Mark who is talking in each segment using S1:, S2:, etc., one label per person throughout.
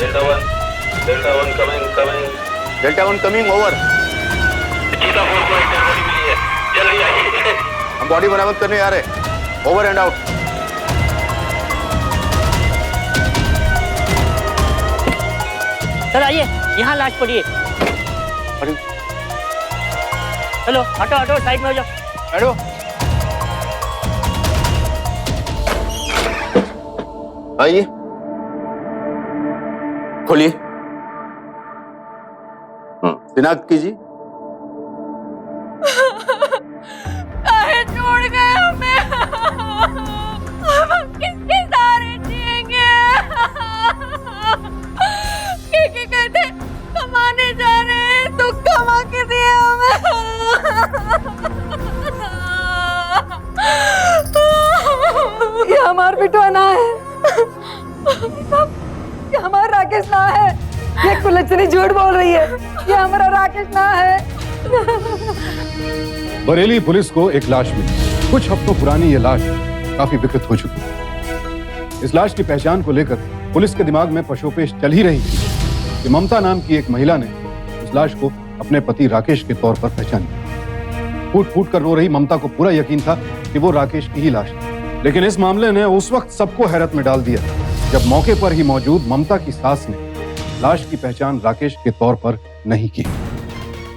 S1: Delta one coming.
S2: Delta one coming over.
S1: चीता 4 को एक डेड बॉडी मिली है, जल्दी आइए।
S2: हम बॉडी बरामद करने आ रहे। Over and out.
S3: सर आइए, यहाँ लाश पड़ी है।
S2: अरे
S3: चलो हटो हटो, साइड में हो जाओ।
S2: हेलो, आइए, खोलिए। शिनाख्त कीजिए।
S4: छोड़ गए हमें, हम किसके सहारे जिएंगे? के कहते कमाने जा रहे हैं, तो कमा के दिए हमें। ये हमारा बिटवाना है, ये हमारा राकेश ना है। ये कुलच्छनी झूठ बोल रही है, ये हमारा राकेश ना है।
S5: बरेली पुलिस को एक लाश मिली। कुछ हफ्तों पुरानी ये लाश काफी विकृत हो चुकी है। इस लाश की पहचान को लेकर पुलिस के दिमाग में पशोपेश चल ही रही थी कि ममता नाम की एक महिला ने उस लाश को अपने पति राकेश के तौर पर पहचाना। फूट फूट कर रो रही ममता को पूरा यकीन था कि वो राकेश की ही लाश है। लेकिन इस मामले ने उस वक्त सबको हैरत में डाल दिया जब मौके पर ही मौजूद ममता की सास ने लाश की पहचान राकेश के तौर पर नहीं की।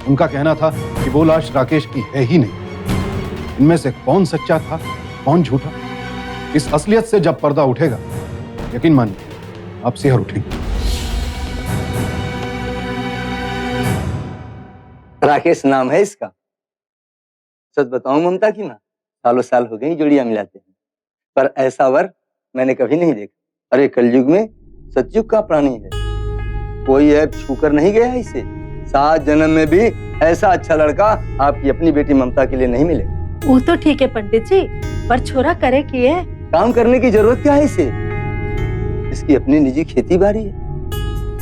S5: उनका कहना था कि वो लाश राकेश की है ही नहीं। इनमें से कौन सच्चा था, कौन झूठा, इस असलियत से जब पर्दा उठेगा, यकीन मानिए आप सिहर उठेंगे।
S6: राकेश नाम है इसका। सच बताऊं ममता की मां, सालों साल हो गई जोड़ियां मिलाते हैं, पर ऐसा वर मैंने कभी नहीं देखा। अरे कलयुग में सतयुग का प्राणी है, कोई ऐप छूकर नहीं गया इसे। 7 जन्म में भी ऐसा अच्छा लड़का आपकी अपनी बेटी ममता के लिए नहीं मिले।
S4: वो तो ठीक है पंडित जी, पर छोरा करे कि है।
S6: काम करने की जरूरत क्या है इसे? इसकी अपनी निजी खेती बाड़ी है,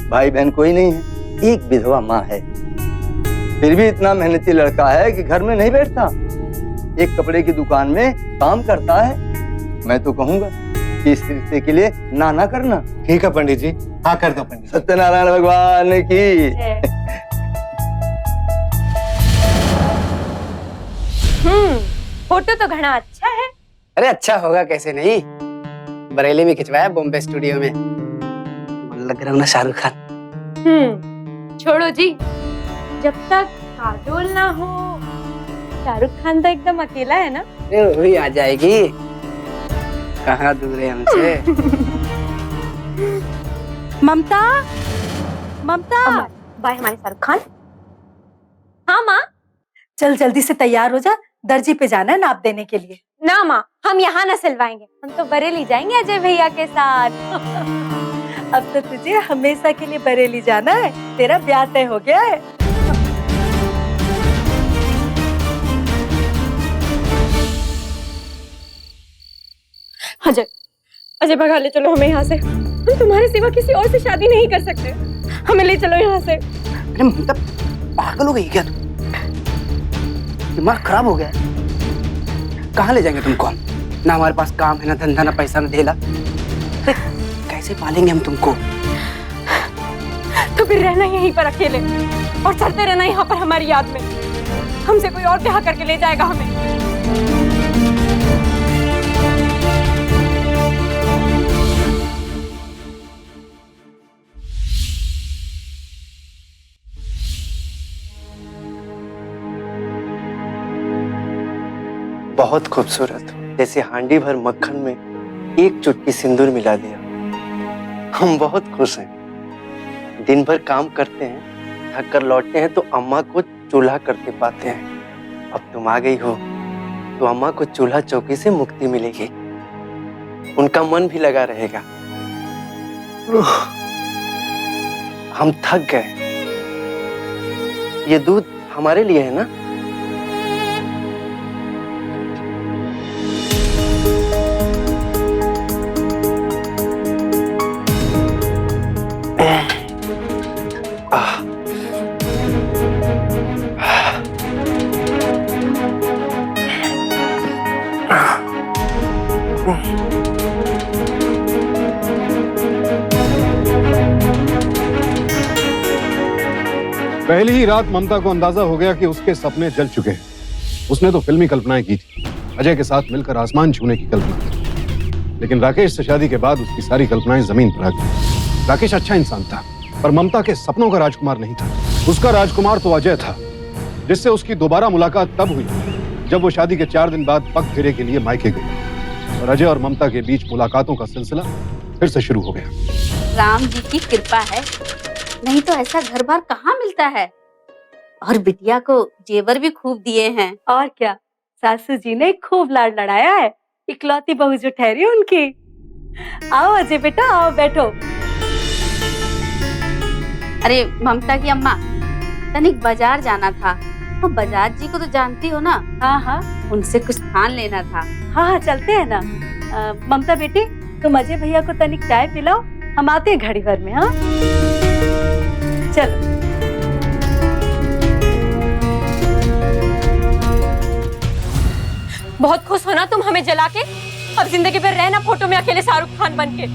S6: भाई बहन कोई नहीं है, एक विधवा माँ है। फिर भी इतना मेहनती लड़का है कि घर में नहीं बैठता, एक कपड़े की दुकान में काम करता है। मैं तो कहूँगा कि इस रिश्ते के लिए ना करना।
S7: ठीक है पंडित जी, हाँ कर दो पंडित।
S6: सत्यनारायण भगवान की।
S4: फोटो तो घना अच्छा है।
S7: अरे अच्छा होगा कैसे नहीं, बरेली में खिंचवाया, बॉम्बे स्टूडियो में। लग रहा हूँ ना शाहरुख खान।
S4: छोड़ो जी, जब तक काजोल ना हो, शाहरुख खान तो एकदम अकेला है ना।
S7: अरे वो भी आ जाएगी, कहाँ दूर है हमसे।
S4: ममता, ममता, बाय हमारे शाहरुख खान। हाँ माँ, चल जल्दी से तैयार हो जा, दर्जी पे जाना है नाप देने के लिए। ना माँ, हम यहाँ न सिलवाएंगे, हम तो बरेली जाएंगे अजय भैया के साथ। अब तो तुझे हमेशा के लिए बरेली जाना है, तेरा ब्याह तय हो गया है। अजय, अजय भगा ले चलो हमें यहाँ से। हम तुम्हारे सिवा किसी और से शादी नहीं कर सकते, हमें ले चलो यहाँ से।
S7: अरे मतलब पागल हो गई क्या तू? दिमाग खराब हो गया। कहाँ ले जाएंगे तुमको हम? ना हमारे पास काम है, ना धंधा, ना पैसा, ना ढेला। कैसे पालेंगे हम तुमको?
S4: तो फिर रहना यहीं पर अकेले और चलते रहना यहाँ पर हमारी याद में। हमसे कोई और ब्याह करके ले जाएगा हमें।
S8: बहुत खूबसूरत, जैसे हांडी भर मक्खन में एक चुटकी सिंदूर मिला दिया। हम बहुत खुश हैं। दिन भर काम करते हैं, थक कर लौटते हैं तो अम्मा को चूल्हा करते पाते हैं। अब तुम आ गई हो तो अम्मा को चूल्हा चौकी से मुक्ति मिलेगी, उनका मन भी लगा रहेगा। हम थक गए। ये दूध हमारे लिए है ना?
S5: पहली ही रात ममता को अंदाजा हो गया कि उसके सपने जल चुके हैं। उसने तो फिल्मी कल्पनाएं की थी, अजय के साथ मिलकर आसमान छूने की कल्पना की। लेकिन राकेश से शादी के बाद उसकी सारी कल्पनाएं जमीन पर आ गई। राकेश अच्छा इंसान था, पर ममता के सपनों का राजकुमार नहीं था। उसका राजकुमार तो अजय था, जिससे उसकी दोबारा मुलाकात तब हुई जब वो शादी के 4 दिन बाद पग फेरे के लिए मायके गई और अजय और ममता के बीच मुलाकातों का सिलसिला फिर से शुरू हो गया।
S9: राम जी की कृपा है, नहीं तो ऐसा घर बार कहाँ मिलता है। और बिटिया को जेवर भी खूब दिए हैं।
S4: और क्या, सासू जी ने खूब लाड लड़ाया है, इकलौती बहू जो ठहरी उनकी। आओ अजय बेटा, आओ बैठो।
S9: अरे ममता की अम्मा, तनिक बाजार जाना था, तो बजाज जी को तो जानती हो ना।
S4: हाँ हाँ
S9: उनसे कुछ थान लेना था।
S4: हाँ हाँ चलते हैं ना। ममता बेटी, तुम अजय भैया को तनिक चाय पिलाओ, हम आते हैं घड़ी भर में। हाँ चलो।
S10: बहुत खुश हो ना तुम हमें जला के? अब जिंदगी भर रहना फोटो में अकेले शाहरुख खान बन के।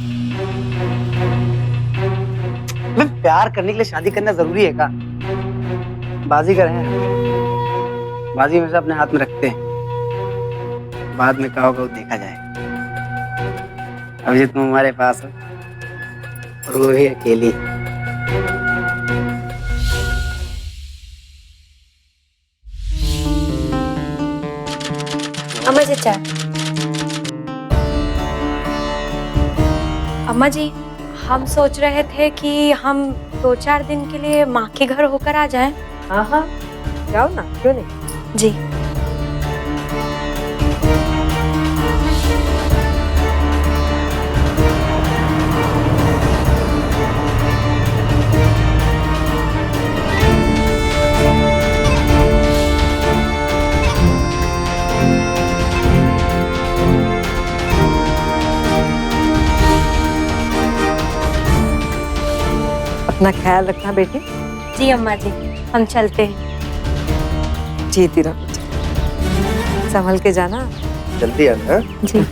S7: मैं प्यार करने के लिए शादी करना जरूरी है का? बाजीगर हैं, बाजी हमेशा अपने हाथ में रखते हैं, बाद में क्या होगा वो देखा जाए। अभी तुम हमारे पास हो और वो भी अकेली।
S10: अम्मा जी चाय। अम्मा जी, हम सोच रहे थे कि हम 2-4 दिन के लिए माँ के घर होकर आ जाएं।
S3: हाँ हाँ जाओ ना, क्यों नहीं।
S10: जी।
S3: अपना ख्याल रखना बेटी।
S10: जी अम्मा जी, हम चलते हैं।
S3: जीती रहो, संभल के जाना।
S8: जल्दी आना।
S10: जी।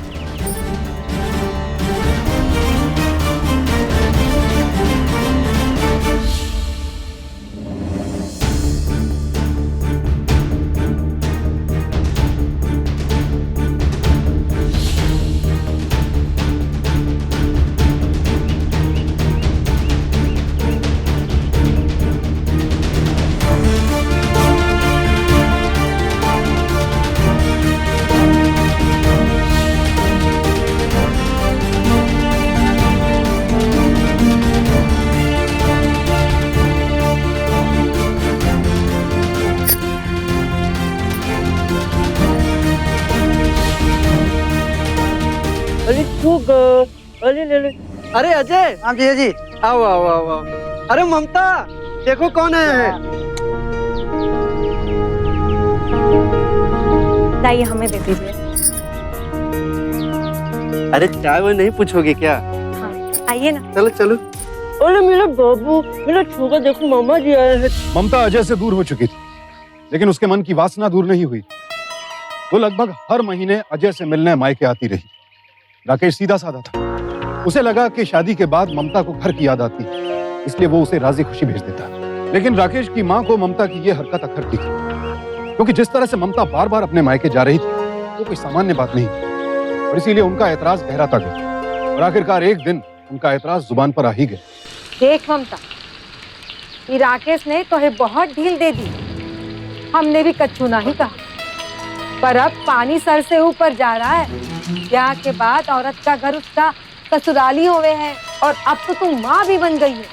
S7: अरे अजय। हाँ जी जी, आओ आओ आओ आओ। अरे ममता, देखो कौन है।
S10: लाइए, हमें दे दीजिए।
S8: अरे चाय वो नहीं पूछोगे क्या?
S10: हाँ आइए ना।
S8: चलो चलो।
S3: अरे मेरा बाबू, मेरा छोटा देखो, मामा जी आए हैं।
S5: ममता अजय से दूर हो चुकी थी, लेकिन उसके मन की वासना दूर नहीं हुई। वो लगभग हर महीने अजय से मिलने मायके आती रही। राकेश सीधा साधा था, उसे लगा कि शादी के बाद ममता को घर की याद आती, इसलिए वो उसे राजी खुशी भेज देता। लेकिन राकेश की मां को ममता की यह हरकत अखरती थी, क्योंकि जिस तरह से ममता बार बार अपने मायके जा रही थी वो कोई सामान्य बात नहीं थी, और इसीलिए उनका एतराज गहराता गया और आखिरकार एक दिन उनका एतराज जुबान पर आ ही गया।
S11: देख ममता, ये राकेश ने तो बहुत ढील दे दी। हमने भी कच्छू नहीं कहा, पर अब पानी सर से ऊपर जा रहा है। ब्याह के बाद औरत का घर उसका ससुराली होवे है, और अब तो तू माँ भी बन गई है।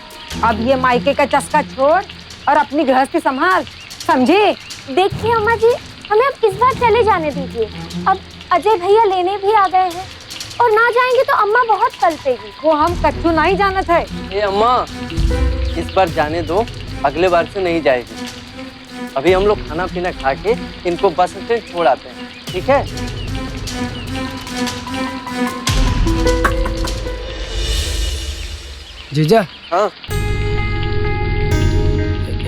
S11: अब ये मायके का चस्का छोड़ और अपनी गृहस्थी संभाल, समझे?
S10: देखिए अम्मा जी, हमें अब इस बार चले जाने दीजिए। अब अजय भैया लेने भी आ गए हैं, और ना जाएंगे तो अम्मा बहुत कलपेगी।
S11: वो हम कच्छू नहीं जानत है।
S8: ए अम्मा, इस बार जाने दो, अगले बार से नहीं जाएगी। अभी हम लोग खाना पीना खा के इनको बस स्टैंड छोड़ आते हैं, ठीक है?
S7: जीजा।
S8: हाँ।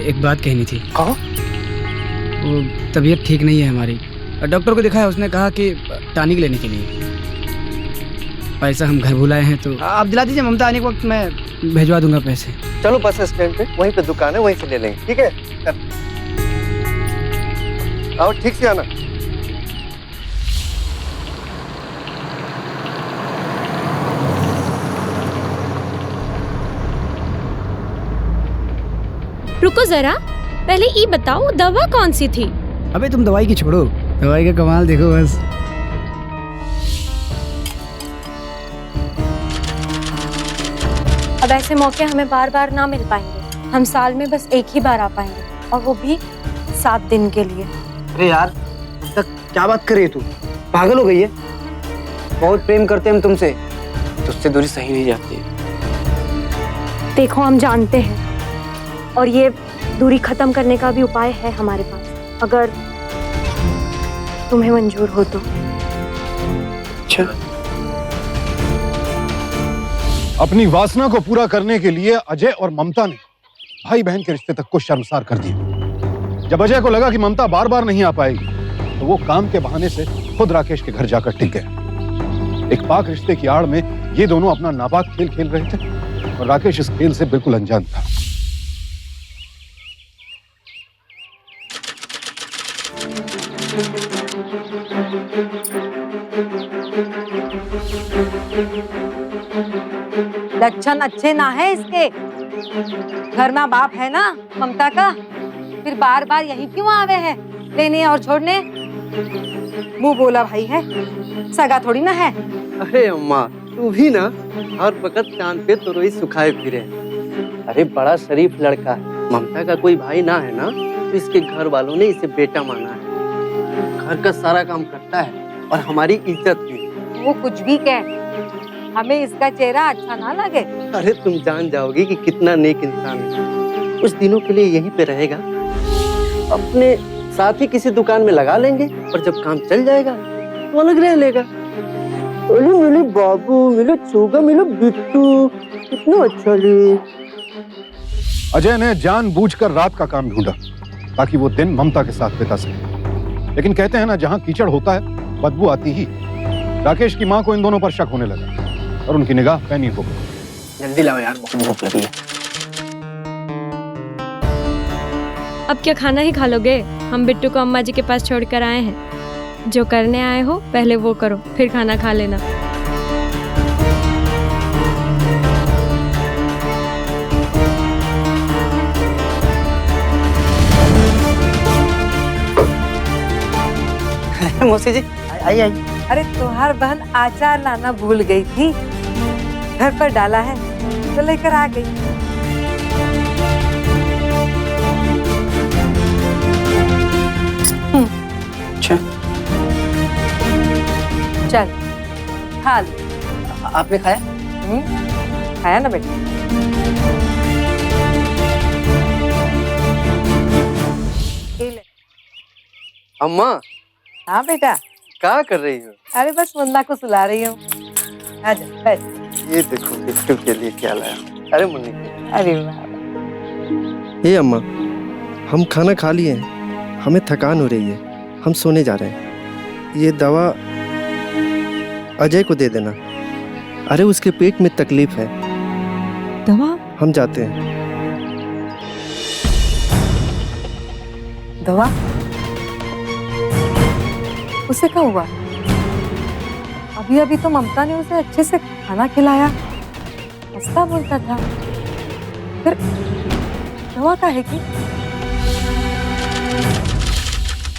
S7: एक बात कहनी थी।
S8: कहो।
S7: वो तबीयत ठीक नहीं है हमारी, डॉक्टर को दिखाया, उसने कहा कि टॉनिक लेने के लिए। पैसा हम घर बुलाए हैं, तो आप दिला दीजिए। ममता आने के वक्त मैं भिजवा दूंगा पैसे।
S8: चलो बस स्टैंड पे, वहीं पे दुकान है, वहीं से ले लेंगे, ठीक है? आओ, ठीक से आना।
S10: रुको जरा, पहले ये बताओ दवा कौन सी थी?
S7: अबे तुम दवाई की छोड़ो, दवाई का कमाल देखो बस।
S4: अब ऐसे मौके हमें बार बार ना मिल पाएंगे। हम साल में बस एक ही बार आ पाएंगे, और वो भी 7 दिन के लिए।
S7: अरे यार, अब तक क्या बात कर रही है तू? पागल हो गई है? बहुत प्रेम करते हैं हम तुमसे, तुझसे दूरी सही नहीं जाती है।
S4: देखो, हम जानते हैं, और ये दूरी खत्म करने का भी उपाय है हमारे पास, अगर तुम्हें मंजूर हो तो।
S7: अच्छा,
S5: अपनी वासना को पूरा करने के लिए अजय और ममता ने भाई बहन के रिश्ते तक को शर्मसार कर दिया। जब अजय को लगा कि ममता बार बार नहीं आ पाएगी, तो वो काम के बहाने से खुद राकेश के घर जाकर टिक गया। एक पाक रिश्ते की आड़ में ये दोनों अपना नापाक खेल खेल रहे थे, और राकेश इस खेल से बिल्कुल अनजान था।
S11: लक्षण अच्छे ना है इसके। घर में बाप है ना ममता का, फिर बार बार यही क्यों आवे है लेने और छोड़ने? मुंह बोला भाई है, सगा थोड़ी ना है।
S8: अरे अम्मा, तू भी ना हर वक्त चांद पे तुरई सुखाए फिरे। अरे बड़ा शरीफ लड़का है, ममता का कोई भाई ना है ना, तो इसके घर वालों ने इसे बेटा माना है। घर का सारा काम करता है और हमारी इज्जत भी।
S11: वो कुछ भी कहे, हमें इसका चेहरा अच्छा ना लगे।
S8: अरे तुम जान जाओगी कि कितना नेक इंसान है। कुछ दिनों के लिए यहीं पे रहेगा, अपने साथ ही किसी दुकान में लगा लेंगे, और जब काम चल जाएगा तो अलग रह लेगा। अरे मेरे बाबू, मेरे चोगा, मेरे बिट्टू, कितना अच्छा ले।
S5: अजय ने जानबूझकर रात का काम ढूंढा ताकि वो दिन ममता के साथ बिता सके। लेकिन कहते हैं ना, जहां कीचड़ होता है बदबू आती ही। राकेश की मां को इन दोनों पर शक होने लगा, और उनकी निगाह पैनी हो गई।
S7: जल्दी लाओ यार, बहुत भूख लगी है।
S10: अब क्या खाना ही खा लोगे? हम बिट्टू को अम्मा जी के पास छोड़कर आए हैं। जो करने आए हो पहले वो करो, फिर खाना खा लेना।
S7: मौसी जी, आई आई।
S11: अरे तुम्हार बहन अचार लाना भूल गई थी, घर पर डाला है तो लेकर आ गई।
S7: अच्छा,
S11: चल खा ले।
S7: आपने खाया?
S11: खाया ना बेटा? ये ले।
S8: अम्मा,
S11: हाँ बेटा,
S8: क्या कर रही हो?
S11: अरे बस मुन्ना को सुला रही हूँ। आजा बैठ।
S8: ये देखो बिट्टू के लिए क्या लाया। अरे मुन्नी।
S11: अरे वाह।
S8: ये अम्मा, हम खाना खा लिए हैं, हमें थकान हो रही है, हम सोने जा रहे हैं। ये दवा अजय को दे देना। अरे उसके पेट में तकलीफ है।
S11: दवा?
S8: हम जाते हैं।
S11: दवा? उसे क्या हुआ? अभी अभी तो ममता ने उसे अच्छे से खाना खिलाया, हंसता बोलता था, फिर दवा का है कि?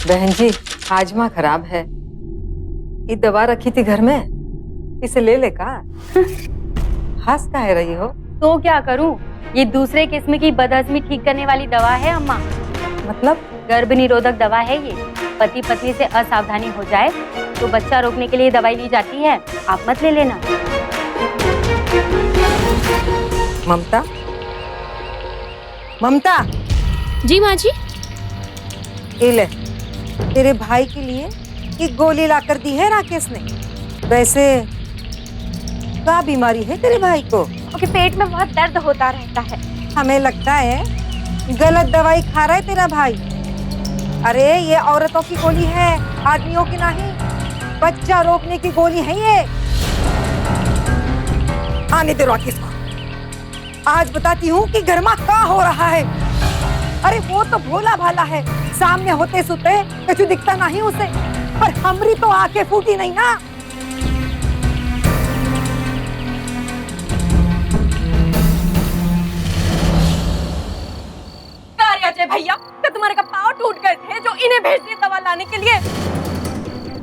S11: बहन जी, हाजमा खराब है। ये दवा रखी थी घर में, इसे ले ले का। हंस का है रही हो?
S9: तो क्या करूं? ये दूसरे किस्म की बदहजमी ठीक करने वाली दवा है अम्मा।
S11: मतलब?
S9: गर्भ निरोधक दवा है ये। पति पत्नी से असावधानी हो जाए तो बच्चा रोकने के लिए दवाई ली जाती है। आप मत ले लेना।
S11: ममता, ममता।
S10: जी माँ जी।
S11: ये ले, तेरे भाई के लिए ये गोली लाकर दी है राकेश ने। वैसे क्या बीमारी है तेरे भाई को?
S4: उसके पेट में बहुत दर्द होता रहता है।
S11: हमें लगता है गलत दवाई खा रहा है तेरा भाई। अरे ये औरतों की गोली है, आदमियों की नहीं। बच्चा रोकने की गोली है ये। आने दे राकेश को। आज बताती हूँ कि घर में क्या हो रहा है। अरे वो तो भोला भाला है, सामने होते सुते कुछ दिखता नहीं उसे, पर हमरी तो आंखें फूटी नहीं ना।
S4: अजय भैया तो तुम्हारे का पाँव टूट गए थे जो इन्हें भेज दिए दवा लाने के लिए।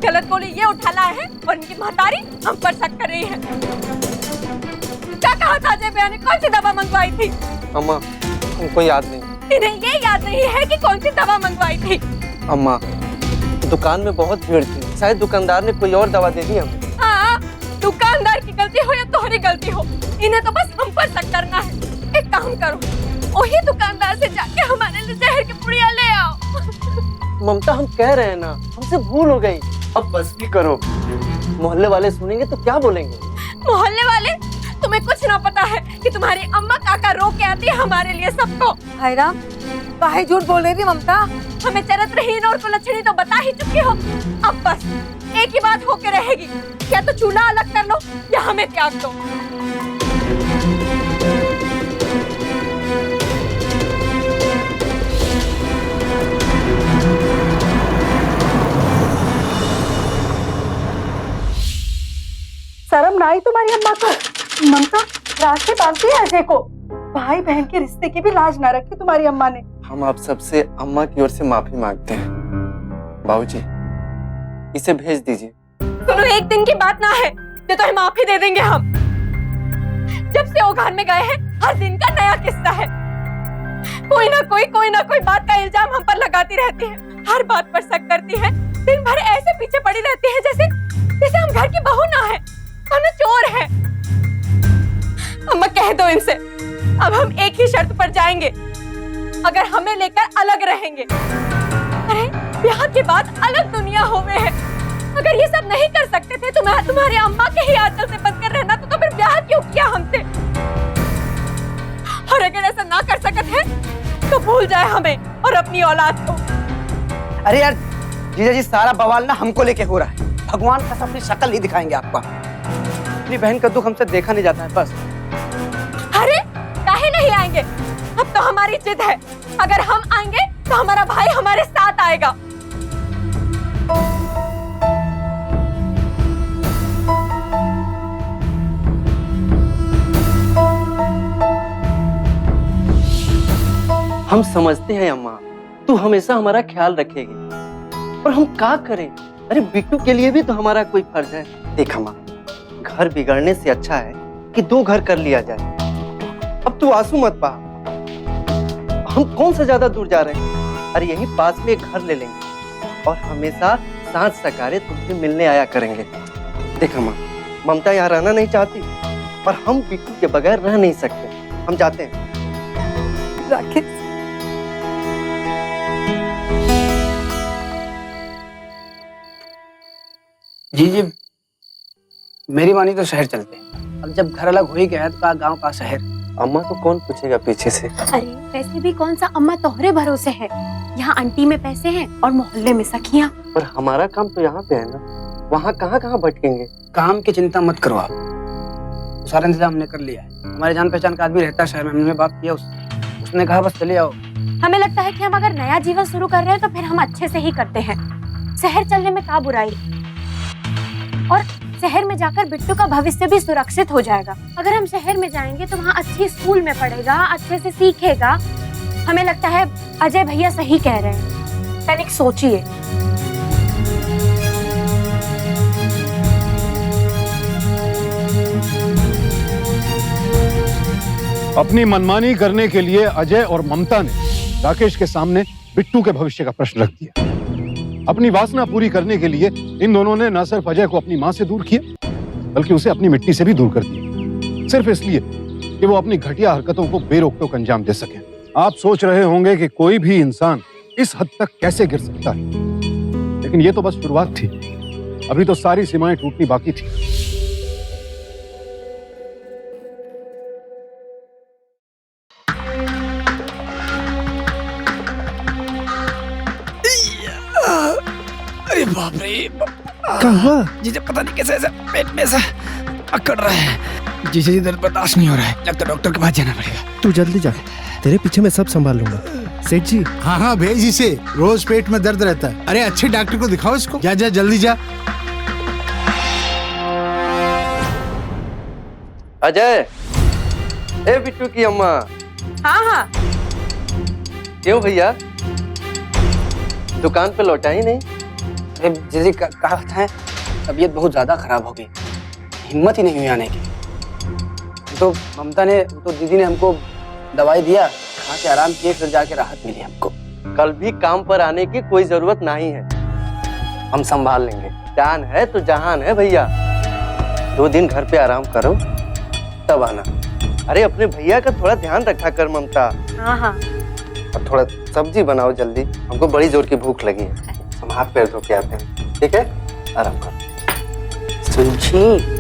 S4: गलत गोली ये उठा लाए हैं और इनकी महतारी हम पर शक कर रही है। क्या कहा था अजय भैया ने, कौन सी दवा मंगवाई थी?
S6: अम्मा हमको याद नहीं।
S4: इन्हें ये याद नहीं है कि कौन सी दवा मंगवाई थी?
S6: अम्मा दुकान में बहुत भीड़ थी, शायद दुकानदार ने कोई और दवा दे दी हमें।
S4: हाँ, दुकानदार की गलती हो या तुम्हारी गलती हो, इन्हें तो बस हम पर शक करना है। एक काम करो, वही दुकानदार से जाके हमारे लिए जहर की पुड़िया ले आओ।
S6: ममता हम कह रहे हैं ना, हमसे भूल हो गई, अब बस भी करो। मोहल्ले वाले सुनेंगे तो क्या बोलेंगे?
S4: मोहल्ले वाले? तुम्हें कुछ ना पता है कि तुम्हारी अम्मा काका रो के आती है हमारे लिए सबको।
S11: हाय राम, काहे झूठ बोल रही थी ममता?
S4: हमें चरित्रहीन और कुलच्छनी तो बता ही चुकी हो। अब बस एक ही बात होके रहेगी, या तो चूल्हा अलग कर लो या हमें त्याग दो।
S11: शर्म ना आई तुम्हारी अम्मा को? ममता रास्ते बांधती है अजय को। भाई बहन के रिश्ते की भी लाज ना रखी तुम्हारी अम्मा ने।
S6: हम आप सबसे अम्मा की ओर से माफी मांगते हैं। बाबूजी इसे भेज दीजिए।
S4: सुनो, एक दिन की बात ना है जो तो माफी दे देंगे हम। जब से वो घर में गए हैं हर दिन का नया किस्सा है। कोई ना कोई बात का इल्जाम हम पर लगाती रहती है, हर बात पर शक करती है, दिन भर ऐसे पीछे पड़ी रहती है जैसे हम घर की बहू ना है, कौन चोर है। अम्मा कह दो इनसे, अब हम एक ही शर्त पर जाएंगे, अगर हमें लेकर अलग रहेंगे। अरे ब्याह के बाद अलग दुनिया हो गए है, अगर ये सब नहीं कर सकते थे तुम्हारे अम्मा के ही आंचल से बंद कर रहना तो फिर ब्याह क्यों किया हमसे? और अगर ऐसा ना कर सकते हैं तो भूल जाए हमें और अपनी औलाद को।
S7: अरे यार जीजा जी, सारा बवाल ना हमको लेके हो रहा है। भगवान कसम अपनी शक्ल नहीं दिखाएंगे आपको। अपनी बहन का दुख हमसे देखा नहीं जाता है बस।
S4: अरे काहे नहीं आएंगे, अब तो हमारी जिद है, अगर हम आएंगे तो हमारा भाई हमारे साथ आएगा।
S6: हम समझते हैं अम्मा, तू हमेशा हमारा ख्याल रखेगी, और हम क्या करें? अरे बिट्टू के लिए भी तो हमारा कोई फर्ज है। देख अम्मा, घर बिगड़ने से अच्छा है कि 2 घर कर लिया जाए। अब तू आंसू मत बहा, हम कौन सा ज्यादा दूर जा रहे हैं? अरे यही पास में एक घर ले लेंगे और हमेशा सांझ सकारे तुमसे मिलने आया करेंगे। देख अम्मा, ममता यहाँ रहना नहीं चाहती और हम बिट्टू के बगैर रह नहीं सकते। हम जाते हैं।
S11: राकेश,
S7: जी मेरी मानी तो शहर चलते हैं। अब जब घर अलग हो ही गया है तो का गांव का शहर।
S6: अम्मा को कौन पूछेगा पीछे से?
S9: अरे वैसे भी कौन सा अम्मा तोहरे भरोसे है, यहाँ आंटी में पैसे हैं और मोहल्ले में सखियाँ।
S6: पर हमारा काम तो यहाँ पे है ना, वहाँ कहाँ भटकेंगे?
S7: काम की चिंता मत करो आप, सारा इंतजाम हमने कर लिया है। हमारे जान पहचान का आदमी रहता है शहर में, हमने बात किया उसने कहा बस चले आओ।
S9: हमें लगता है कि हम अगर नया जीवन शुरू कर रहे हैं तो फिर हम अच्छे से ही करते हैं। शहर चलने में क्या बुराई, और शहर में जाकर बिट्टू का भविष्य भी सुरक्षित हो जाएगा। अगर हम शहर में जाएंगे तो वहाँ अच्छी स्कूल में पढ़ेगा, अच्छे से सीखेगा। हमें लगता है अजय भैया सही कह रहे हैं, तनिक सोचिए।
S5: अपनी मनमानी करने के लिए अजय और ममता ने राकेश के सामने बिट्टू के भविष्य का प्रश्न रख दिया। अपनी वासना पूरी करने के लिए इन दोनों ने न सिर्फ अजय को अपनी मां से दूर किया, बल्कि उसे अपनी मिट्टी से भी दूर कर दिया, सिर्फ इसलिए कि वो अपनी घटिया हरकतों को बेरोक-टोक अंजाम दे सके। आप सोच रहे होंगे कि कोई भी इंसान इस हद तक कैसे गिर सकता है, लेकिन ये तो बस शुरुआत थी, अभी तो सारी सीमाएं टूटनी बाकी थी।
S7: अरे बाप रे, कहाँ जीजा पता नहीं कैसे ऐसा पेट में ऐसा अकड़ रहा है। जीजा जी दर्द बर्दाश्त नहीं हो रहा है, लगता है डॉक्टर के पास जाना पड़ेगा।
S12: तू जल्दी जा, तेरे पीछे मैं सब संभाल लूंगा। सेठ जी।
S13: हाँ हाँ भेज इसे, रोज पेट में दर्द रहता है। अरे अच्छे डॉक्टर को दिखाओ इसको। जा जा जल्दी जा।
S6: अजय, ए बिट्टू की अम्मा।
S11: हाँ हाँ।
S6: क्यों भैया, दुकान पे लौटा ही नहीं?
S7: अरे जीजा जी कहा है, तबीयत बहुत ज्यादा खराब हो गई, हिम्मत ही नहीं हुई आने की। तो ममता ने, तो दीदी ने हमको दवाई दिया, खा के आराम किए, फिर जाके राहत मिली हमको।
S6: कल भी काम पर आने की कोई जरूरत नहीं है, हम संभाल लेंगे। जान है तो जहान है भैया। 2 दिन घर पे आराम करो तब आना। अरे अपने भैया का थोड़ा ध्यान रखा कर ममता।
S9: हाँ हाँ।
S6: और थोड़ा सब्जी बनाओ जल्दी, हमको बड़ी जोर की भूख लगी है। हम हाथ पैर धो के आते हैं, ठीक है? आराम करो।
S7: सुनछी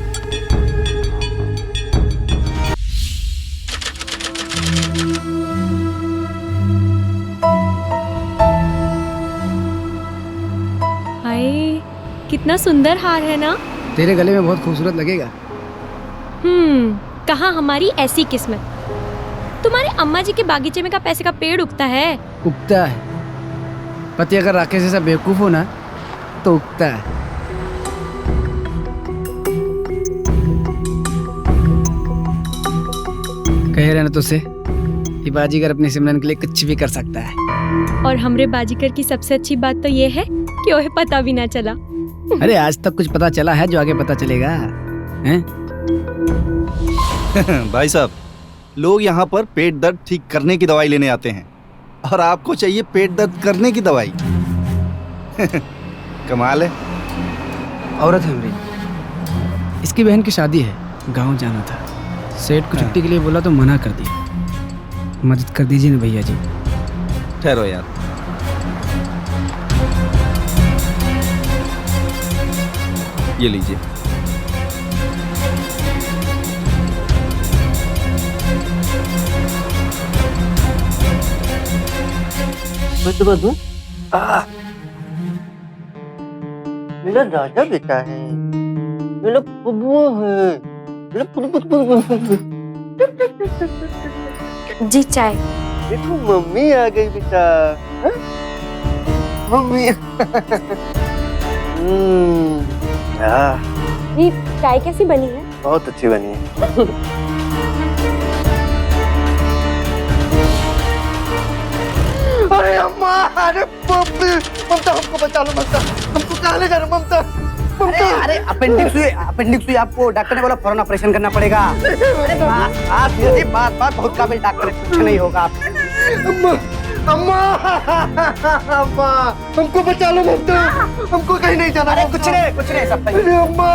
S9: कितना सुंदर हार है ना?
S7: तेरे गले में बहुत खूबसूरत लगेगा।
S9: कहाँ हमारी ऐसी किस्मत। तुम्हारे अम्मा जी के बागीचे में का पैसे का पेड़ उगता है?
S7: उगता है। पति अगर राकेश जैसा बेवकूफ हो ना तो उगता है। कह रहे ना तुझसे, ये बाजीगर अपने सिमरन के लिए कुछ भी कर सकता है।
S9: और हमरे बाजीगर की सबसे अच्छी बात तो ये है कि उन्हें पता भी ना चला।
S7: अरे आज तक कुछ पता चला है जो आगे पता चलेगा, हैं?
S14: भाई साहब, लोग यहाँ पर पेट दर्द ठीक करने की दवाई लेने आते हैं और आपको चाहिए पेट दर्द करने की दवाई। कमाल है।
S7: औरत है मेरी, इसकी बहन की शादी है, गांव जाना था। सेठ को छुट्टी के लिए बोला तो मना कर दिया। मदद कर दीजिए ना भैया जी।
S14: ठहरो यार, ये लीजिए।
S6: मेरा राजा बेटा है, मेरा बबुआ है,
S9: जी चाय।
S6: देखो मम्मी आ गई बेटा। मम्मी।
S9: ये चाय कैसी बनी है?
S6: बहुत अच्छी बनी है। अरे अम्मा, अरे ममता हमको बचा लो, ममता हमको कहाँ ले जा रहे हो ममता?
S7: अरे अपेंडिक्स हुई आपको, डॉक्टर ने बोला फौरन ऑपरेशन करना पड़ेगा। अरे बात बहुत काबिल डॉक्टर है, कुछ नहीं होगा।
S6: अम्मा अम्मा अम्मा हमको बचा लो ममता, हमको कहीं नहीं जाना।
S7: अरे कुछ नहीं सब सही।
S6: अरे अम्मा।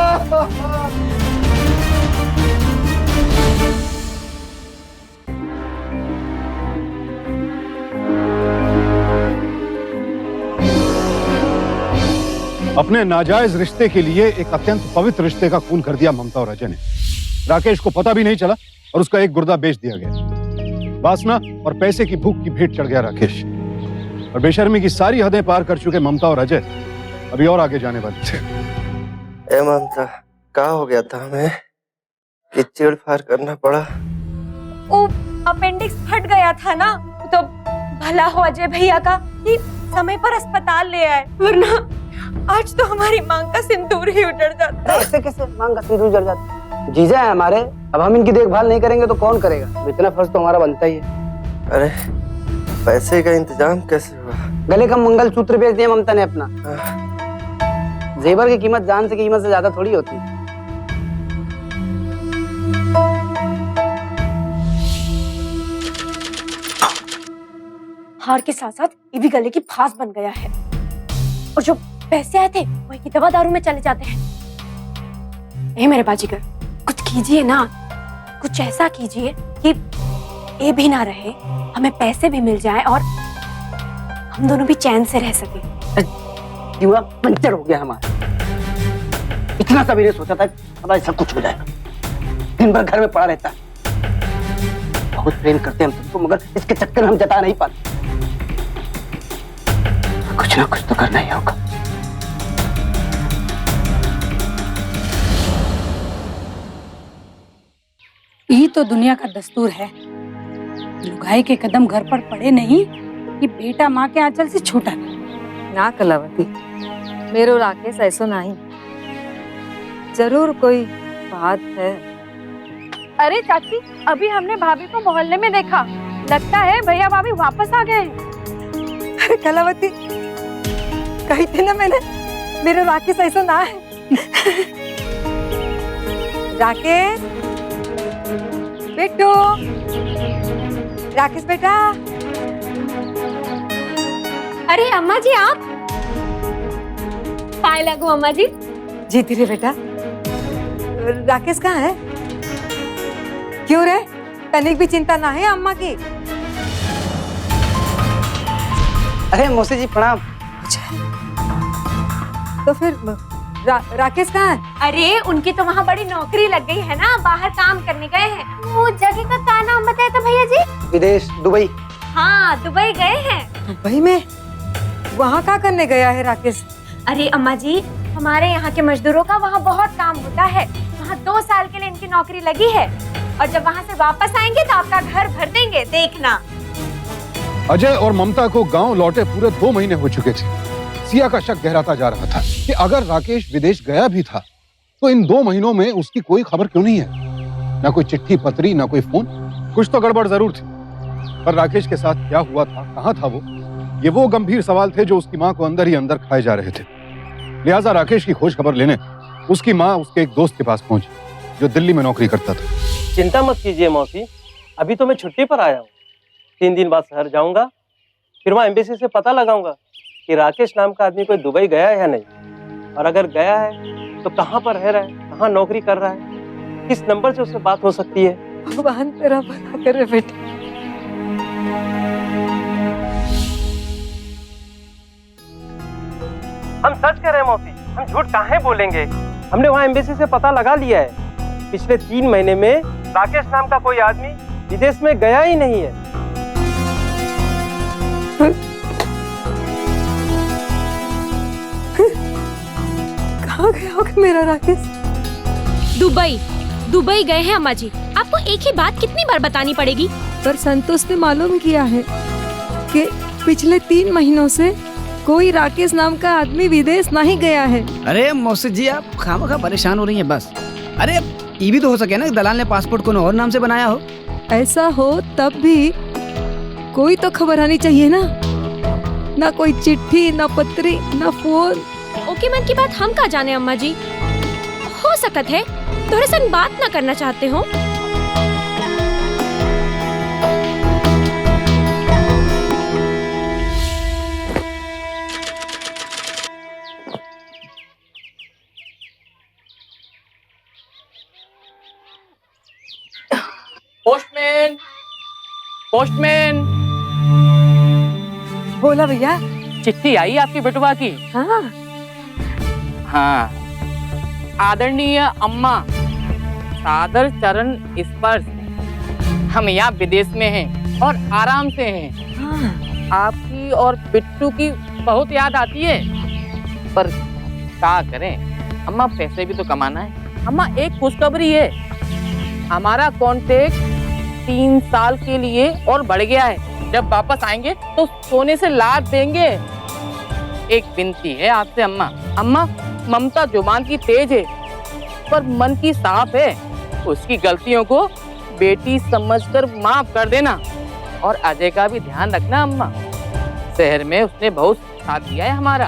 S5: अपने नाजायज रिश्ते के लिए एक अत्यंत पवित्र रिश्ते का खून कर दिया ममता और अजय ने। राकेश को पता भी नहीं चला और उसका एक गुर्दा बेच दिया गया। वासना और पैसे की भूख की भेंट चढ़ गया राकेश, और बेशर्मी की सारी हदें पार कर चुके ममता और अजय अभी और आगे जाने वाले थे।
S6: ए ममता, क्या हो गया था हमें कि चीड़-फाड़ करना पड़ा?
S9: ओ अपेंडिक्स फट गया था ना, तो भला हो अजय भैया का कि समय पर अस्पताल ले आए, वरना आज तो हमारी मांग का सिंदूर ही उजड़ जाता।
S7: ऐसे कैसे मांग का सिंदूर उजड़ जाता? जीजा है हमारे, अब हम इनकी देखभाल नहीं करेंगे तो कौन करेगा? इतना फर्ज तो हमारा बनता ही है।
S6: अरे पैसे का इंतजाम कैसे हुआ?
S7: गले का मंगलसूत्र बेच दिया ममता ने अपना। जेवर की कीमत जान से कीमत से ज्यादा थोड़ी होती।
S9: हार के साथ साथ ये भी गले की फांस बन गया है, और जो पैसे आए थे वही की दवा दारू में चले जाते हैं। ए मेरे बाजीगर, कुछ कीजिए ना, कुछ ऐसा कीजिए कि ये भी ना रहे, हमें पैसे भी मिल जाए और हम दोनों भी चैन से रह सके।
S7: दिमाग पंचर हो गया हमारा। इतना कभी नहीं सोचा था अब ऐसा कुछ हो जाएगा। दिन भर घर में पड़ा रहता है। बहुत प्रेम करते हैं हम तुमको, मगर इसके चक्कर में हम जता नहीं पाते। कुछ ना कुछ तो करना ही होगा।
S4: यही तो दुनिया का दस्तूर है। लुगाई के कदम घर पर पड़े नहीं कि बेटा माँ के आंचल से छूटा नहीं।
S11: ना कलावती, मेरो राकेश ऐसो नहीं, जरूर कोई बात है।
S9: अरे चाची, अभी हमने भाभी को मोहल्ले में देखा, लगता है भैया भाभी वापस आ गए।
S11: अरे कलावती, कही थी ना मैंने, मेरे राकेश ऐसा ना है। राकेश बेटू, राकेश बेटा।
S9: अरे अम्मा जी, आप पाए लगो अम्मा जी।
S11: जीती रे बेटा। राकेश कहाँ है? क्यों रे, तनिक भी चिंता ना है अम्मा की?
S7: अरे मौसी जी प्रणाम।
S11: तो फिर राकेश कहाँ है?
S9: अरे उनकी तो वहाँ बड़ी नौकरी लग गई है ना, बाहर काम करने गए हैं। वो जगह का क्या नाम बताया था भैया जी?
S7: विदेश, दुबई।
S9: हाँ, दुबई गए हैं।
S11: दुबई में? वहाँ क्या करने गया है राकेश?
S9: अरे अम्मा जी, हमारे यहाँ के मजदूरों का वहाँ बहुत काम होता है। वहाँ 2 साल के लिए इनकी नौकरी लगी है, और जब वहाँ से वापस आएंगे तो आपका घर भर देंगे, देखना।
S5: अजय और ममता को गांव लौटे पूरे 2 महीने हो चुके थे। सिया का शक गहराता जा रहा था कि अगर राकेश विदेश गया भी था तो इन 2 महीनों में उसकी कोई खबर क्यों नहीं है? ना कोई चिट्ठी पत्री, ना कोई फोन। कुछ तो गड़बड़ जरूर थी। पर राकेश के साथ क्या हुआ था, कहाँ था वो गंभीर सवाल थे जो उसकी माँ को अंदर ही अंदर खाए जा रहे थे। लिहाजा राकेश की खोज खबर लेने उसकी माँ उसके एक दोस्त के पास पहुंची जो दिल्ली में नौकरी करता था।
S15: चिंता मत कीजिए मौसी, अभी तो मैं छुट्टी पर आया हूँ। 3 दिन बाद शहर जाऊंगा, फिर वहाँ एम्बेसी से पता लगाऊंगा कि राकेश नाम का आदमी कोई दुबई गया है या नहीं, और अगर गया है तो कहाँ पर रह रहा है, कहाँ नौकरी कर रहा है, किस नंबर से उससे बात हो सकती है।
S11: भगवान तेरा भला करे बेटा।
S15: हम सच कह रहे हैं मौसी, हम झूठ काहे बोलेंगे। हमने वहाँ एम्बेसी से पता लगा लिया है, पिछले 3 महीने में राकेश नाम का कोई आदमी विदेश में गया ही नहीं है।
S11: कहाँ गया होगा मेरा राकेश?
S9: दुबई गए हैं अम्मा जी। आपको एक ही बात कितनी बार बतानी पड़ेगी?
S11: पर संतोष ने मालूम किया है कि पिछले 3 महीनों से कोई राकेश नाम का आदमी विदेश नहीं गया है।
S7: अरे मौसी जी, आप खामखा परेशान हो रही हैं बस। अरे ये भी तो हो सके ना, दलाल ने पासपोर्ट को और नाम से बनाया हो।
S11: ऐसा हो तब भी कोई तो खबर आनी चाहिए ना। ना कोई चिट्ठी, ना पत्री, ना फोन।
S9: ओके मन की बात हम कहाँ जाने अम्मा जी। हो सकत है थोड़े सन बात ना करना चाहते हो।
S3: Postman, postman.
S11: बोला भैया।
S3: चिट्ठी आई आपकी बेटवा की?
S11: हाँ।
S3: हाँ। आदरणीय अम्मा, सादर चरण स्पर्श। हम यहाँ विदेश में हैं और आराम से हैं।
S11: हाँ।
S3: आपकी और बिट्टू की बहुत याद आती है, पर क्या करें अम्मा, पैसे भी तो कमाना है। अम्मा एक खुशखबरी है, हमारा कॉन्ट्रैक्ट 3 साल के लिए और बढ़ गया है। जब वापस आएंगे तो सोने से लाद देंगे। एक विनती है आपसे अम्मा। अम्मा, ममता जुबान की तेज है पर मन की साफ है। उसकी गलतियों को बेटी समझकर माफ कर देना, और अजय का भी ध्यान रखना अम्मा। शहर में उसने बहुत साथ दिया है हमारा।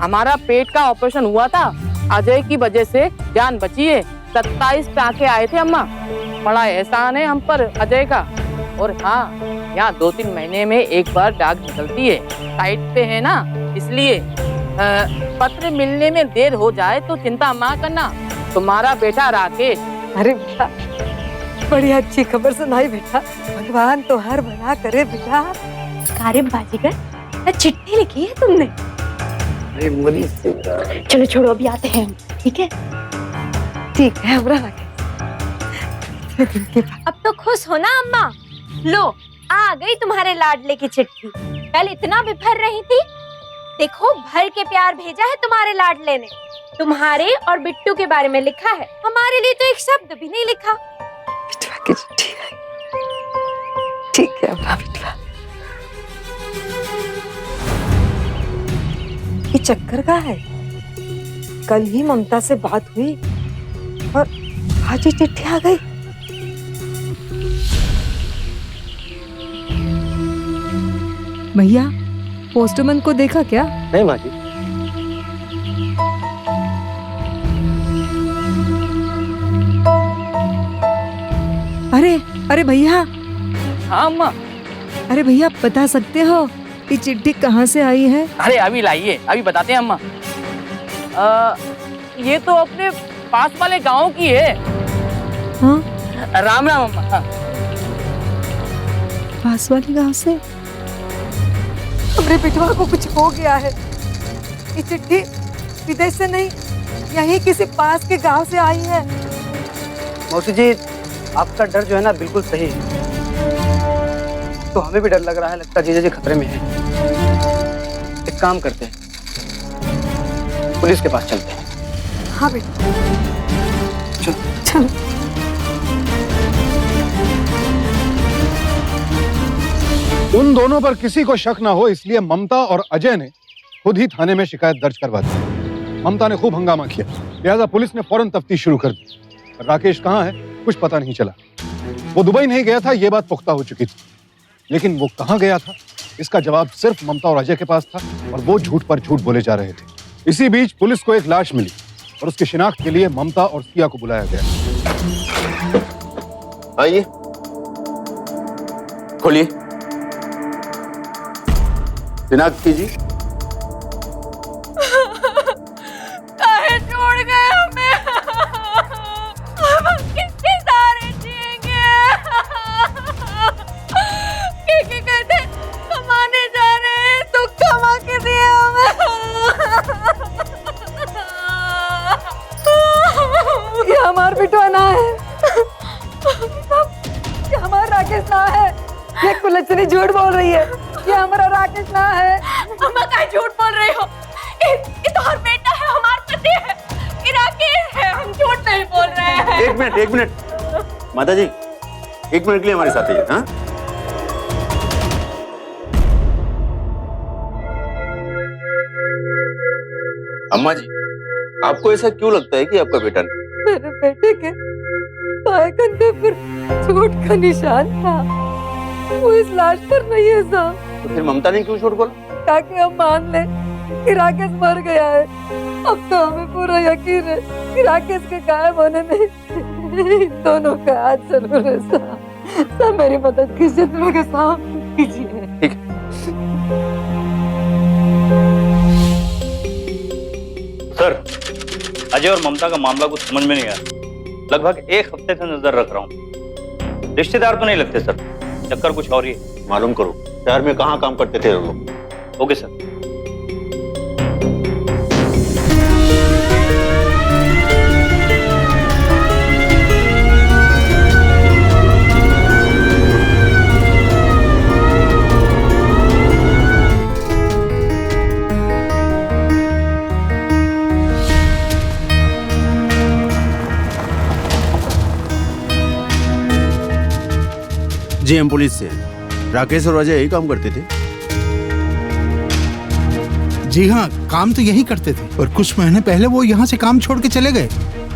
S3: हमारा पेट का ऑपरेशन हुआ था, अजय की वजह से जान बची है। 27 टाँके आए थे अम्मा। बड़ा एहसान है हम पर अजय का। और हाँ, यहाँ 2-3 महीने में एक बार डाक निकलती है, साइट पे है ना, इसलिए पत्र मिलने में देर हो जाए तो चिंता मत करना। तुम्हारा बेटा राकेश।
S11: अरे बेटा, बड़ी अच्छी खबर सुनाई बेटा। भगवान तो हर भला करे बेटा।
S9: कारे बाजीगर, चिट्ठी लिखी है तुमने?
S7: अरे मोदी,
S9: चलो छोड़ो, अभी आते हैं। ठीक है,
S11: ठीक है हमरा राकेश।
S9: अब तो खुश हो ना अम्मा? लो, आ गई तुम्हारे लाडले की चिट्ठी। कल इतना बिफर रही थी, देखो भर के प्यार भेजा है तुम्हारे लाडले ने। तुम्हारे और बिट्टू के बारे में लिखा है, हमारे लिए तो एक शब्द भी नहीं लिखा।
S11: की चिट्ठी आई। ठीक है अम्मा बिटवा। ये चक्कर का है? कल ही ममता से बात हुई और आज ही चिट्ठी आ गई। भैया पोस्टमैन को देखा क्या?
S6: नहीं माँ जी।
S11: अरे अरे भैया।
S3: हाँ अम्मा।
S11: अरे भैया बता सकते हो ये चिट्ठी कहाँ से आई है?
S3: अरे अभी लाइए, अभी बताते हैं अम्मा। ये तो अपने पास वाले गांव की है।
S11: हाँ?
S3: राम राम अम्मा। हाँ।
S11: पास वाले गांव से? हमरे बिटवा को कुछ हो गया है। ये चिट्ठी विदेश से नहीं, यहीं किसी पास के गांव से आई है।
S7: मौसी जी आपका डर जो है ना बिल्कुल सही है। तो हमें भी डर लग रहा है, लगता जीजा जी खतरे में है। एक काम करते हैं, पुलिस के पास चलते हैं।
S11: हाँ बेटा
S7: चलो
S11: चलो।
S5: उन दोनों पर किसी को शक ना हो इसलिए ममता और अजय ने खुद ही थाने में शिकायत दर्ज करवा दी। ममता ने खूब हंगामा किया, लिहाजा पुलिस ने फौरन तफ्तीश शुरू कर दी। राकेश कहाँ है कुछ पता नहीं चला। वो दुबई नहीं गया था ये बात पुख्ता हो चुकी थी, लेकिन वो कहाँ गया था इसका जवाब सिर्फ ममता और अजय के पास था और वो झूठ पर झूठ बोले जा रहे थे। इसी बीच पुलिस को एक लाश मिली और उसकी शिनाख्त के लिए ममता और सिया को बुलाया गया।
S2: आइए, खोलिए, शिनाख्त कीजिए।
S16: काहे छोड़ गए हमें? हम किसके सहारे जिएंगे? के कहते कमाने जा रहे हैं तो कमा के दिए हमें।
S11: ये हमार बिटवा ना है, ये हमारा राकेश ना है। ये कुलच्छनी झूठ बोल रही है, ये हमारा राकेश ना है।
S16: अम्मा काहे झूठ बोल रही हो? ये तो हर बेटा है, हमारा पति है, ये राकेश है, हम झूठ नहीं बोल रहे हैं।
S2: एक मिनट माता जी, 1 मिनट के लिए हमारे साथ आइए। हाँ, अम्मा जी आपको ऐसा क्यों लगता है कि आपका बेटा नहीं?
S11: मेरे बेटे के बाएं कंधे पर चोट का निशान था, वो इस लाश पर नहीं है साहब।
S2: तो फिर ममता ने क्यों झूठ बोला?
S11: ताकि हम मान ले कि राकेश मर गया है। अब तो हमें पूरा यकीन है कि राकेश के गायब होने में इन दोनों का हाथ जरूर है साहब। सब मेरी मदद कीजिए, मेरे साहब कीजिए।
S2: ठीक है।
S17: सर, अजय और ममता का मामला कुछ समझ में नहीं आया। लगभग 1 हफ्ते से नजर रख रहा हूँ। रिश्तेदार तो नहीं लगते सर, चक्कर कुछ और ही है।
S2: मालूम करो शहर में कहाँ काम करते थे वो लोग।
S17: Okay sir.
S18: जी हम पुलिस से। राकेश और अजय यही काम करते थे?
S13: जी हाँ, काम तो यही करते थे और कुछ महीने पहले वो यहाँ से काम छोड़ के चले गए।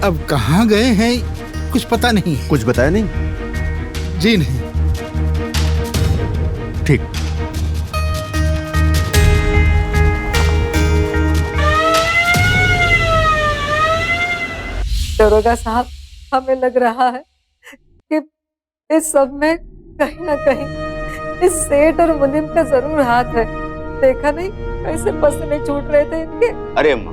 S13: अब कहाँ गए हैं कुछ पता नहीं।
S18: कुछ बताया नहीं?
S13: जी नहीं।
S18: ठीक।
S11: दरोगा साहब, हमें लग रहा है कि इस सब में कहीं ना कहीं इस सेठ और मुनीम का जरूर हाथ है। देखा नहीं कैसे पसीने छूट रहे थे इनके।
S2: अरे अम्मा,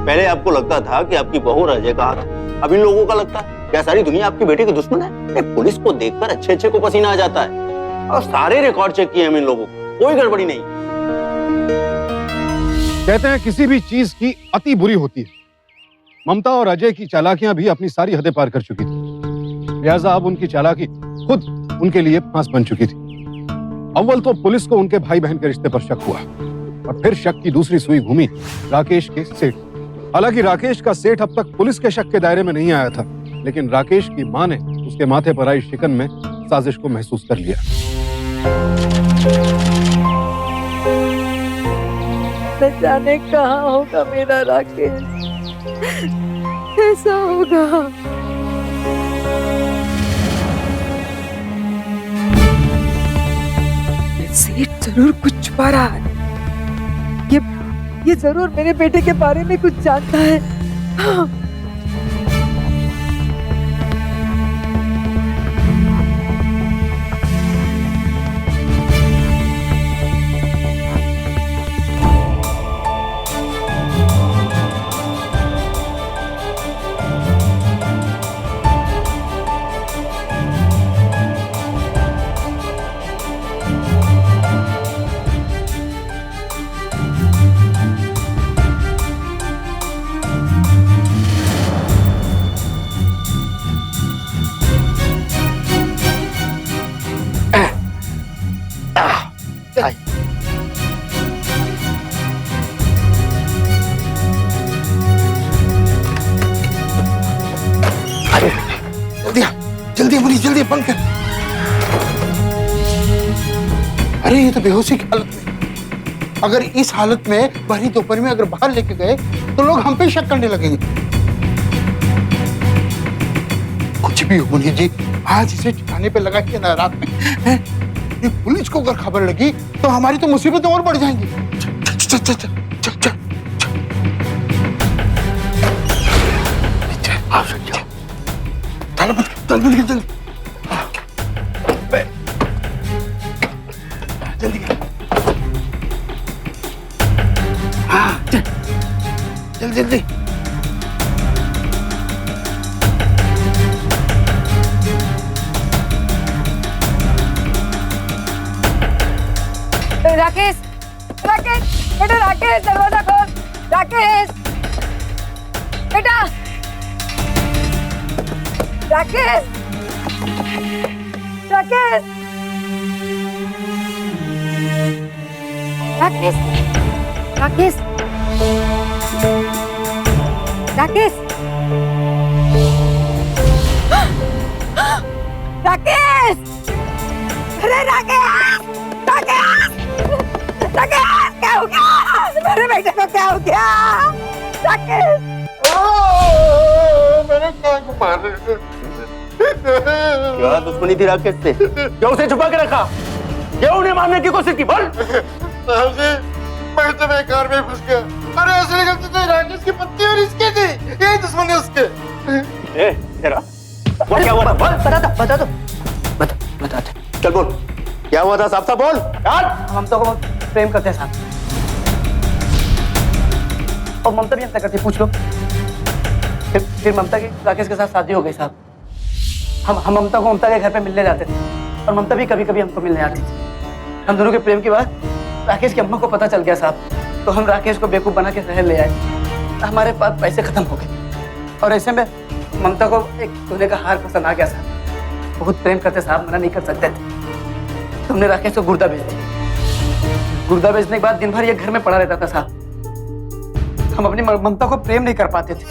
S2: पहले आपको लगता था कि आपकी बहू और अजय का हाथ है, अब इन लोगों का लगता है क्या सारी दुनिया आपकी बेटी की दुश्मन है? पुलिस को देखकर अच्छे को पसीना आ जाता है और सारे रिकॉर्ड चेक किए हम इन लोगों को, कोई गड़बड़ी नहीं।
S5: कहते हैं किसी भी चीज की अति बुरी होती है। ममता और अजय की चालाकियां भी अपनी सारी हदें पार कर चुकी थी, लिहाजा अब उनकी चालाकी खुद उनके लिए फांस बन चुकी थी। अव्वल तो पुलिस को उनके भाई बहन के रिश्ते पर शक हुआ और फिर शक की दूसरी सुई घूमी राकेश के सेठ। हालांकि राकेश का सेठ अब तक पुलिस के शक के दायरे में नहीं आया था, लेकिन राकेश की मां ने उसके माथे पर आई शिकन में साजिश को महसूस कर लिया।
S11: न जाने कहाँ होगा मेरा राकेश, कैसा होगा। सेठ जरूर कुछ छुपा रहा है। ये जरूर मेरे बेटे के बारे में कुछ जानता है। हाँ।
S13: जल्दी मनीष, जल्दी बंद कर। अरे ये तो बेहोशी की हालत में। अगर इस हालत में भरी दोपहर में अगर बाहर लेके गए तो लोग हम पे शक करने लगेंगे। कुछ भी हो मनीष जी, आज इसे ठिकाने पे लगा के ना रात में है? ये पुलिस को अगर खबर लगी तो हमारी तो मुसीबतें और बढ़ जाएंगी। चल चल चल चल चल जल्दी जल्दी हाँ चल जल्दी।
S11: राकेश, राकेश, बेटा राकेश, दरवाजा खोल। राकेश, बेटा राकेश, राकेश, राकेश, राकेश, राकेश, राकेश, अरे राकेश, राकेश, राकेश, क्या हो गया? मेरे बेटे को क्या हो गया? राकेश,
S13: मेरे कान को मार रहे।
S2: क्या दुश्मनी थी राकेश से? क्या उसे छुपा के रखा? क्या उन्हें मारने की कोशिश की? बोल।
S13: मैं तो बेकार में फंस गया। अरे असली गलती तो राकेश की पत्नी और इसकी थी। यही दुश्मनी उसके।
S2: ए, तेरा वो क्या हुआ था? बोल।
S7: बता दो। बता दे।
S2: चल बोल, क्या हुआ था? साफ साफ बोल यार।
S7: हम तो प्रेम करते हैं साहब, और ममता भी हमसे करती, पूछ लो। फिर ममता की राकेश के साथ शादी हो गई साहब। हम ममता को ममता के घर पे मिलने जाते थे और ममता भी कभी कभी हमको मिलने आती थी। हम दोनों के प्रेम की बात राकेश की अम्मा को पता चल गया साहब, तो हम राकेश को बेवकूफ बना के शहर ले आए। हमारे पास पैसे खत्म हो गए और ऐसे में ममता को एक सोने का हार पसंद आ गया साहब। बहुत प्रेम करते साहब, मना नहीं कर सकते थे। तुमने राकेश को गुर्दा बेच दिया। गुर्दा बेचने के बाद दिन भर ये घर में पड़ा रहता था साहब। हम अपनी ममता को प्रेम नहीं कर पाते थे।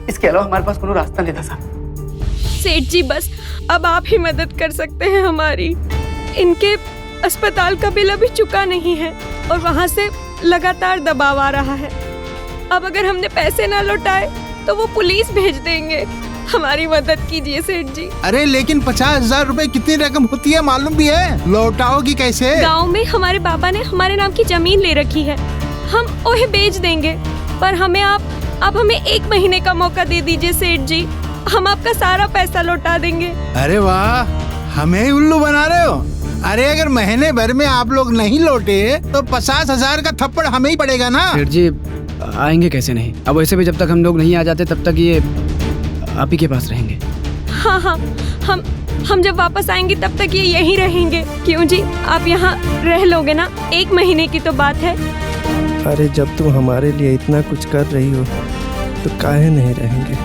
S7: इसके अलावा हमारे पास कोई रास्ता नहीं था साहब।
S16: सेठ जी बस अब आप ही मदद कर सकते हैं हमारी। इनके अस्पताल का बिल अभी चुका नहीं है और वहाँ से लगातार दबाव आ रहा है। अब अगर हमने पैसे ना लौटाए तो वो पुलिस भेज देंगे। हमारी मदद कीजिए सेठ जी।
S13: अरे लेकिन 50,000 रुपए कितनी रकम होती है मालूम भी है? लौटाओगी कैसे?
S16: गांव में हमारे बाबा ने हमारे नाम की जमीन ले रखी है, हम उन्हें बेच देंगे। पर हमें आप हमें 1 महीने का मौका दे दीजिए सेठ जी, हम आपका सारा पैसा लौटा देंगे।
S13: अरे वाह, हमें उल्लू बना रहे हो? अरे अगर महीने भर में आप लोग नहीं लौटे तो 50,000 का थप्पड़ हमें ही पड़ेगा ना।
S12: सेठ जी आएंगे कैसे नहीं? अब वैसे भी जब तक हम लोग नहीं आ जाते तब तक ये आप ही के पास रहेंगे।
S16: हाँ हाँ, हम जब वापस आएंगे तब तक ये यहीं रहेंगे। क्यों जी, आप यहाँ रह लोगे ना? 1 महीने की तो बात है।
S12: अरे जब तुम हमारे लिए इतना कुछ कर रही हो तो काहे नहीं रहेंगे?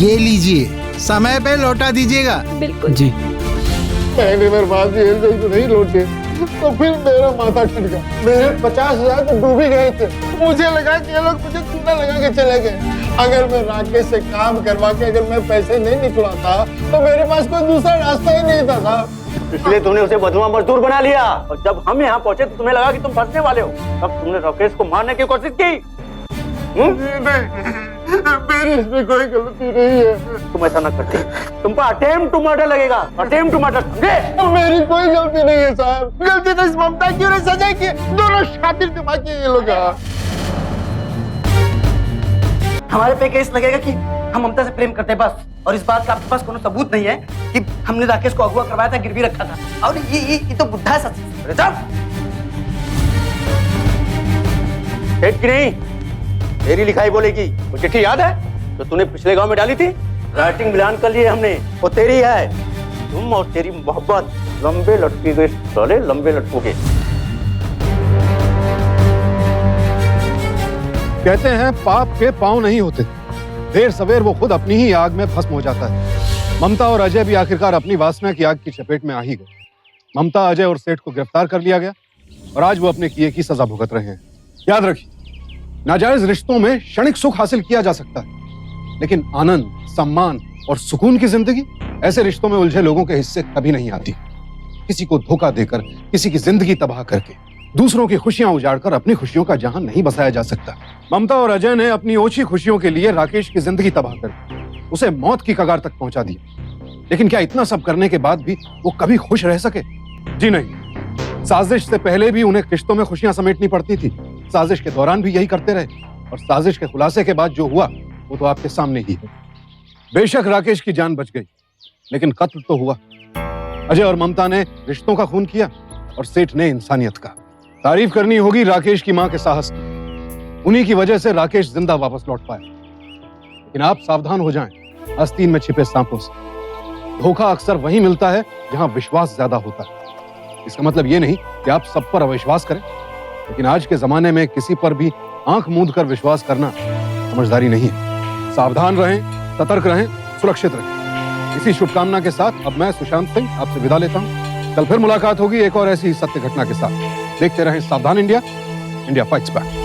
S13: ये लीजिए, समय पे लौटा दीजिएगा।
S16: बिल्कुल
S12: जी।
S13: पहले बार बाद नहीं लौटे तो फिर मेरा माथा ठिठका। मेरे 50,000 तो डूब ही गए थे। मुझे लगा कि ये लोग मुझे चूना लगा के चले गए। अगर मैं राकेश से काम करवा के अगर मैं पैसे नहीं निकलवाता तो मेरे पास कोई दूसरा रास्ता ही नहीं था साहब।
S2: इसलिए तूने उसे बदुआ मजदूर बना लिया और जब हम यहाँ पहुंचे तो तुम्हें लगा कि तुम फंसने वाले हो, तब तुमने राकेश को मारने की कोशिश की।
S13: मेरी इसमें कोई गलती नहीं है।
S2: तुम ऐसा ना करते, तुम पर अटेम्प्ट टू मर्डर लगेगा, अटेम्प्ट टू मर्डर, समझे?
S13: मेरी कोई गलती नहीं है साहब। गलती तो इस ममता की और सजा की, दोनों शातिर दिमाग के ये लोग।
S7: हमारे पे केस लगेगा कि हम ममता से प्रेम करते हैं बस, और इस बात का आपके पास कोई सबूत नहीं है कि हमने राकेश को अगवा करवाया था, गिरवी रखा था। और ये तो बुढ़ा है सच।
S2: की नहीं, तेरी लिखाई बोलेगी। वो चिट्ठी याद है जो तूने पिछले गांव में डाली थी? राइटिंग मिलान कर लिए हमने, वो तेरी है। तुम और तेरी मोहब्बत लंबे लटके गए साले, लंबे लटकोगे।
S5: कहते हैं पाप के पांव नहीं होते, देर सवेर वो खुद अपनी ही आग में भस्म हो जाता है। ममता और अजय भी आखिरकार अपनी वासना की आग की चपेट में आ ही गए। ममता, अजय और सेठ को गिरफ्तार कर लिया गया और आज वो अपने किए की सजा भुगत रहे हैं। याद रखिए, नाजायज रिश्तों में क्षणिक सुख हासिल किया जा सकता है, लेकिन आनंद, सम्मान और सुकून की जिंदगी ऐसे रिश्तों में उलझे लोगों के हिस्से कभी नहीं आती। किसी को धोखा देकर, किसी की जिंदगी तबाह करके, दूसरों की खुशियां उजाड़कर अपनी खुशियों का जहां नहीं बसाया जा सकता। ममता और अजय ने अपनी ओछी खुशियों के लिए राकेश की जिंदगी तबाह कर उसे मौत की कगार तक पहुंचा दिया। लेकिन क्या इतना सब करने के बाद भी वो कभी खुश रह सके? जी नहीं। साजिश से पहले भी उन्हें किश्तों में खुशियां समेटनी पड़ती थी, साजिश के दौरान भी यही करते रहे, और साजिश के खुलासे के बाद जो हुआ वो तो आपके सामने ही है। बेशक राकेश की जान बच गई, लेकिन कत्ल तो हुआ। अजय और ममता ने रिश्तों का खून किया और सेठ ने इंसानियत का। तारीफ करनी होगी राकेश की मां के साहस की। उन्हीं की वजह से राकेश जिंदा वापस लौट पाया। लेकिन आप सावधान हो जाएं आस्तीन में छिपे सांपों से। धोखा अक्सर वहीं मिलता है जहां विश्वास ज्यादा होता है। इसका मतलब ये नहीं कि आप सब पर अविश्वास करें, लेकिन आज के जमाने में किसी पर भी आंख मूंद कर विश्वास करना समझदारी नहीं है। सावधान रहें, सतर्क रहें, सुरक्षित रहें। इसी शुभकामना के साथ अब मैं सुशांत सिंह आपसे विदा लेता हूं। कल फिर मुलाकात होगी एक और ऐसी सत्य घटना के साथ। देखते रहें सावधान इंडिया, इंडिया फाइट्स बैक।